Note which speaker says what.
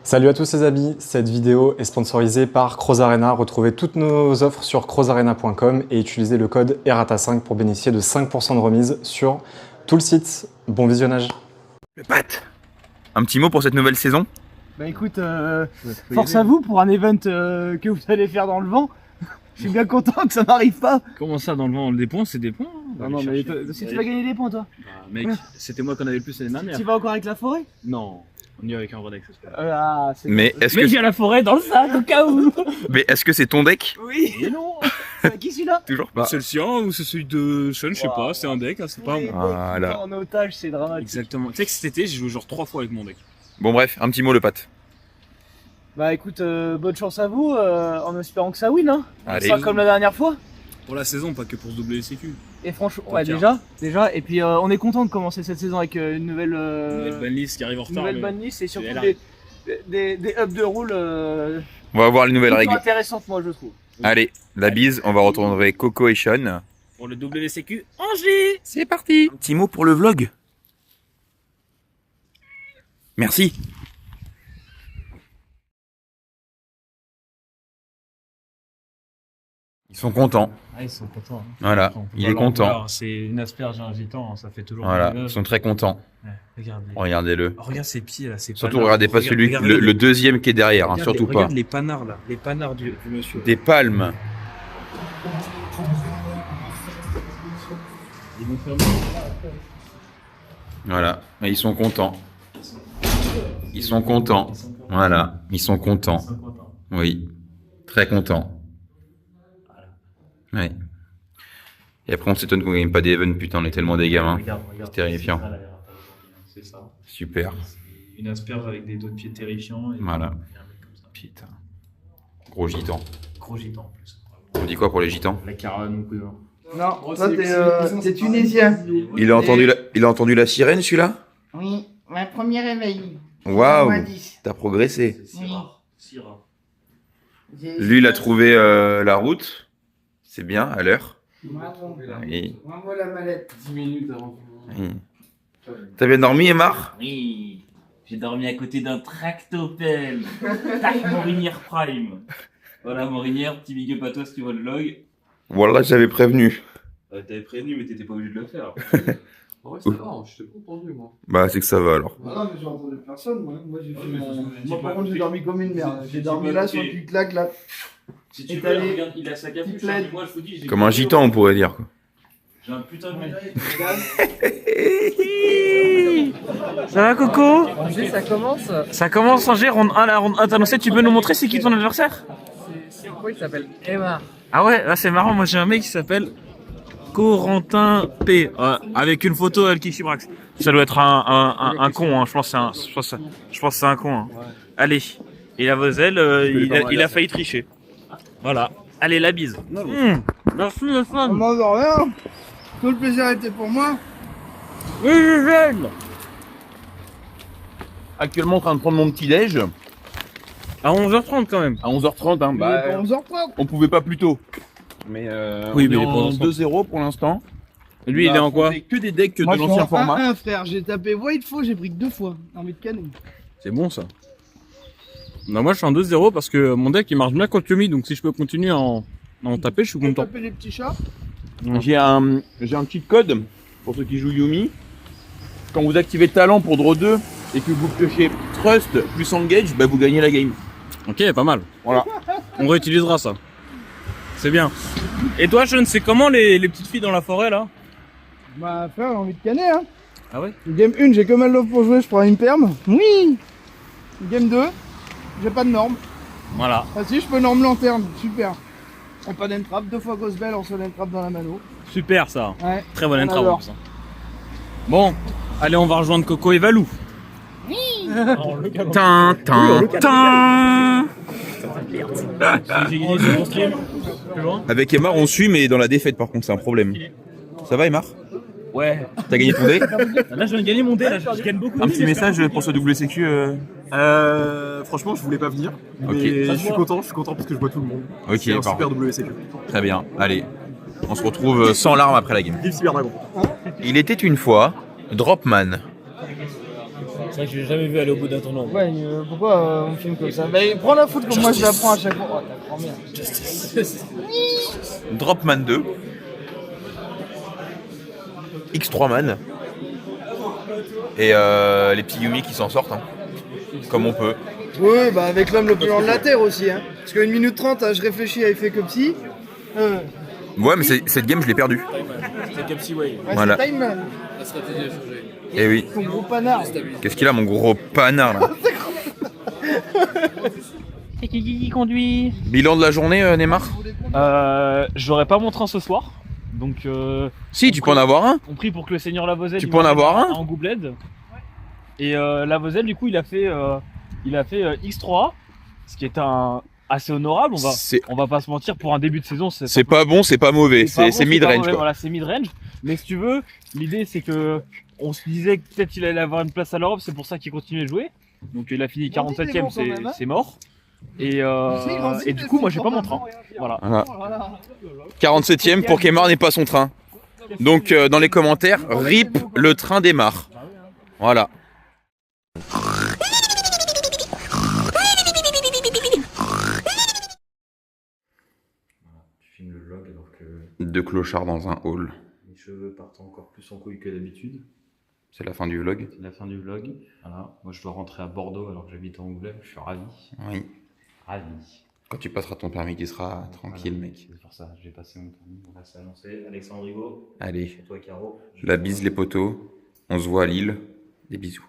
Speaker 1: Salut à tous les amis, cette vidéo est sponsorisée par Croz Arena. Retrouvez toutes nos offres sur crozarena.com et utilisez le code ERATA5 pour bénéficier de 5% de remise sur tout le site. Bon visionnage.
Speaker 2: Le Pat, un petit mot pour cette nouvelle saison?
Speaker 3: Bah écoute, force à vous pour un event que vous allez faire dans le vent. Je suis bien content que ça n'arrive pas.
Speaker 4: Comment ça dans le vent? Des points, c'est des points.
Speaker 3: Non mais si tu vas gagner des points toi.
Speaker 4: Bah, mec, c'était moi qu'on avait le plus l'année dernière.
Speaker 3: Tu vas encore avec la forêt?
Speaker 4: Non, on y va avec un Rodex.
Speaker 2: Mais est-ce
Speaker 4: Mais
Speaker 2: que
Speaker 4: j'ai la forêt dans le sac au cas où.
Speaker 2: mais est-ce que c'est ton deck?
Speaker 3: Oui.
Speaker 4: Mais non.
Speaker 3: C'est à qui celui-là?
Speaker 2: Toujours pas.
Speaker 4: C'est le sien ou c'est celui de Sean, je sais pas, c'est un deck, hein, c'est pas
Speaker 3: Oui,
Speaker 4: moi.
Speaker 2: Voilà.
Speaker 3: En otage, c'est dramatique.
Speaker 4: Exactement. Tu sais que cet été, j'ai joué genre 3 fois avec mon deck.
Speaker 2: Bon bref, un petit mot le Pat.
Speaker 3: Bah écoute, bonne chance à vous, en espérant que ça win, hein.
Speaker 2: Allez.
Speaker 3: Ça comme la dernière fois.
Speaker 4: Pour la saison, pas que pour se doubler les sécu.
Speaker 3: Et franchement,
Speaker 4: Oh,
Speaker 3: ouais,
Speaker 4: tiens.
Speaker 3: déjà. Et puis on est content de commencer cette saison avec une nouvelle,
Speaker 4: Une banlist qui arrive en retard.
Speaker 3: nouvelle
Speaker 4: mais-
Speaker 3: banlist et surtout
Speaker 4: Elle
Speaker 3: des hubs de roule
Speaker 2: On va voir les nouvelles
Speaker 3: plutôt
Speaker 2: règles.
Speaker 3: intéressantes, moi je trouve.
Speaker 2: Allez, la bise, on va retrouver Coco et Sean.
Speaker 4: Pour le doubler les sécu, Angers.
Speaker 2: C'est parti. Un petit mot pour le vlog. Merci. Ils sont contents.
Speaker 4: Ah, ils sont contents.
Speaker 2: Voilà, il est content.
Speaker 4: C'est une asperge et un gitan, ça fait toujours.
Speaker 2: Voilà,
Speaker 4: une
Speaker 2: ils
Speaker 4: œuvre.
Speaker 2: sont très contents.
Speaker 4: Ouais, regardez.
Speaker 2: Regardez-le.
Speaker 4: Oh, regarde ses pieds là, c'est
Speaker 2: Surtout, regardez pas celui, le deuxième qui est derrière, hein, surtout pas.
Speaker 4: Regarde les panards là, les panards du monsieur.
Speaker 2: Des palmes.
Speaker 4: Ils vont faire
Speaker 2: Voilà, et ils sont contents. Ils sont contents. Voilà, ils sont contents. Oui, très contents. Ouais. Et après, on s'étonne qu'on gagne pas d'event, putain, on est tellement des gamins. C'est terrifiant.
Speaker 4: C'est ça.
Speaker 2: Super.
Speaker 4: Une asperge avec des dos de pied terrifiants. Et
Speaker 2: Voilà.
Speaker 4: et un mec comme ça.
Speaker 2: Putain. Gros gitan.
Speaker 4: Gros gitan en plus.
Speaker 2: On dit quoi pour les gitans?
Speaker 4: La caravane, mon cousin.
Speaker 5: Non,
Speaker 4: Oh,
Speaker 5: toi
Speaker 4: c'est-
Speaker 5: t'es tunisien.
Speaker 2: Il a entendu la sirène, celui-là?
Speaker 5: Oui, ma premier réveil.
Speaker 2: Waouh,
Speaker 5: Moins 10.
Speaker 2: t'as progressé.
Speaker 4: C'est si
Speaker 5: Oui.
Speaker 4: rare. Si rare.
Speaker 2: Lui, il a trouvé la route. C'est bien, à l'heure.
Speaker 5: Bravo.
Speaker 2: Oui.
Speaker 5: Renvoie la mallette.
Speaker 4: 10 minutes avant.
Speaker 2: Oui. T'as bien dormi, Emar?
Speaker 6: Oui, j'ai dormi à côté d'un tractopelle. Tac, Morinière Prime. Voilà, Morinière, petit big up à toi si tu vois le log.
Speaker 2: Voilà, j'avais prévenu.
Speaker 6: T'avais prévenu, mais t'étais pas obligé de le faire.
Speaker 7: Ouais, ça va, je t'ai pas entendu, moi.
Speaker 2: Bah, c'est que ça va alors.
Speaker 5: Ah non, mais j'ai entendu personne, moi. Moi, j'ai fait
Speaker 6: mais
Speaker 5: mon...
Speaker 6: je-
Speaker 5: Moi, par contre, j'ai dormi comme une merde. J'ai
Speaker 6: J'ai
Speaker 5: dormi
Speaker 6: pas
Speaker 5: là, sur
Speaker 6: écouté.
Speaker 5: le clic-clac, là.
Speaker 6: Si tu
Speaker 5: Et
Speaker 6: veux,
Speaker 5: t'as les-
Speaker 6: regarde, il a sa capuche.
Speaker 5: petits plaids.
Speaker 6: hein, moi, je vous dis, j'ai
Speaker 2: Comme un gitan, on pourrait dire. Quoi.
Speaker 6: J'ai un putain de médaille.
Speaker 4: Ça va, Coco?
Speaker 3: Ça commence.
Speaker 4: Ça commence, Angers, ronde 1, la ronde 1. T'as annoncé, tu peux nous montrer c'est qui ton adversaire?
Speaker 3: C'est quoi il s'appelle Emma.
Speaker 4: Ah ouais, là c'est marrant, moi j'ai un mec qui s'appelle Corentin P. Avec une photo avec Kishibrax. Ça doit être un con, hein. Je pense que c'est un con. Hein. Allez, et la Vosel, il a failli tricher. Voilà. Allez, la bise. Merci les
Speaker 5: On
Speaker 4: fans.
Speaker 5: m'en dort rien. Tout le plaisir était pour moi.
Speaker 4: Oui, je l'aime.
Speaker 2: Actuellement en train de prendre mon petit déj
Speaker 4: À 11h30 quand même.
Speaker 2: à 11h30. Hein,
Speaker 5: Il est pas 11h30.
Speaker 2: on pouvait pas plus tôt. Mais
Speaker 4: Oui,
Speaker 2: on
Speaker 4: mais
Speaker 2: est
Speaker 4: il est
Speaker 2: en
Speaker 4: pas
Speaker 2: 2-0 pour l'instant.
Speaker 4: Lui, il est en quoi?
Speaker 2: C'est que des decks
Speaker 5: Moi,
Speaker 2: de
Speaker 5: je suis
Speaker 2: l'ancien
Speaker 5: en
Speaker 2: format.
Speaker 5: 1-1, frère. J'ai tapé White Faux, j'ai pris que 2 fois. Envie de canner.
Speaker 2: C'est bon ça.
Speaker 4: Bah, moi je suis en 2-0 parce que mon deck il marche bien contre Yumi, donc si je peux continuer à en taper, je suis
Speaker 5: J'ai
Speaker 4: content.
Speaker 5: tapé les petits chats.
Speaker 2: J'ai un cheat code pour ceux qui jouent Yumi. Quand vous activez talent pour draw 2 et que vous piochez Trust plus Engage, bah vous gagnez la game.
Speaker 4: Ok, pas mal.
Speaker 2: Voilà.
Speaker 4: On réutilisera ça. C'est bien. Et toi, Sean, c'est comment les petites filles dans la forêt là?
Speaker 5: Bah, frère, j'ai envie de canner, hein.
Speaker 4: Ah ouais?
Speaker 5: Game 1, j'ai que mal love pour jouer, je prends une perme. Oui. Game 2, j'ai pas de norme.
Speaker 4: Voilà.
Speaker 5: Ah si, je peux norme lanterne, super. Et pas d'entrap, 2 fois Gospel en seul entrap dans la mano.
Speaker 4: Super ça.
Speaker 5: Ouais.
Speaker 4: Très bonne
Speaker 5: On
Speaker 4: intro.
Speaker 5: adore.
Speaker 4: Ça. Bon, allez, on va rejoindre Coco et Valou. Tin, tin, tin. J'ai gagné sur mon stream. Plus loin.
Speaker 2: Avec Emar, on suit, mais dans la défaite par contre, c'est un problème. Ça va, Emar?
Speaker 4: Ouais.
Speaker 2: T'as gagné ton dé?
Speaker 4: Là, je viens de gagner mon dé, là, je gagne beaucoup.
Speaker 2: Un petit message pour ce WCQ.
Speaker 7: Franchement, je voulais pas venir, mais
Speaker 2: Ok.
Speaker 7: je suis content parce que je vois tout le monde.
Speaker 2: Ok,
Speaker 7: C'est un
Speaker 2: pardon.
Speaker 7: super WCQ.
Speaker 2: Très bien. Allez, on se retrouve sans larmes après la game.
Speaker 7: Vive Cyberdragon.
Speaker 2: Il était une fois Dropman.
Speaker 4: C'est vrai que j'ai jamais vu aller au bout d'un tournant.
Speaker 5: Ouais, pourquoi on filme comme ça? Bah, prends la foot comme moi je la prends à chaque fois. Oh, t'as grand merde.
Speaker 2: Dropman 2. X3 Man. Et les petits Yumi qui s'en sortent, hein. Comme on peut.
Speaker 5: Oui, bah avec l'homme le plus lent de la Terre aussi, hein. Parce qu'à 1 minute 30, je réfléchis à effet comme si.
Speaker 2: Ouais, mais cette game, je l'ai perdue.
Speaker 4: C'est comme si, ouais.
Speaker 5: Ouais,
Speaker 2: Voilà.
Speaker 5: c'est Time Man.
Speaker 2: Eh oui.
Speaker 5: Ton gros panard.
Speaker 2: Qu'est-ce qu'il a, mon gros panard, là?
Speaker 4: C'est qui conduit?
Speaker 2: Bilan de la journée, Neymar?
Speaker 4: J'aurais pas mon train ce soir. Donc,
Speaker 2: Si, tu peux en avoir un.
Speaker 4: on prie pour que le seigneur Lavozel.
Speaker 2: Tu peux en avoir un?
Speaker 4: En Goubled. Et Lavozel, du coup, il a fait X3, ce qui est assez honorable. On va pas se mentir, pour un début de saison,
Speaker 2: C'est pas bon, c'est pas mauvais. C'est mid-range, quoi.
Speaker 4: Voilà, c'est mid-range. Mais si tu veux, l'idée c'est que on se disait que peut-être qu'il allait avoir une place à l'Europe, c'est pour ça qu'il continuait de jouer. Donc il a fini 47ème, c'est mort. Et du coup, moi j'ai pas mon train. Voilà.
Speaker 2: Voilà. 47ème pour qu'Emar n'ait pas son train. Donc dans les commentaires, RIP, le train démarre. Voilà.
Speaker 8: Tu filmes le vlog alors que
Speaker 2: Deux clochards dans un hall.
Speaker 8: mes cheveux partent encore plus en couille que d'habitude.
Speaker 2: C'est la fin du vlog.
Speaker 8: C'est la fin du vlog. Voilà. Moi je dois rentrer à Bordeaux alors que j'habite en Angoulême. Je suis ravi.
Speaker 2: Oui.
Speaker 8: Ravi.
Speaker 2: Quand tu passeras ton permis, tu seras tranquille,
Speaker 8: Voilà.
Speaker 2: mec.
Speaker 8: C'est pour ça, j'ai passé mon permis. On va s'annoncer. Alexandre Rigaud.
Speaker 2: Allez,
Speaker 8: Et toi Caro.
Speaker 2: la bise les potos. On se voit à Lille. Des bisous.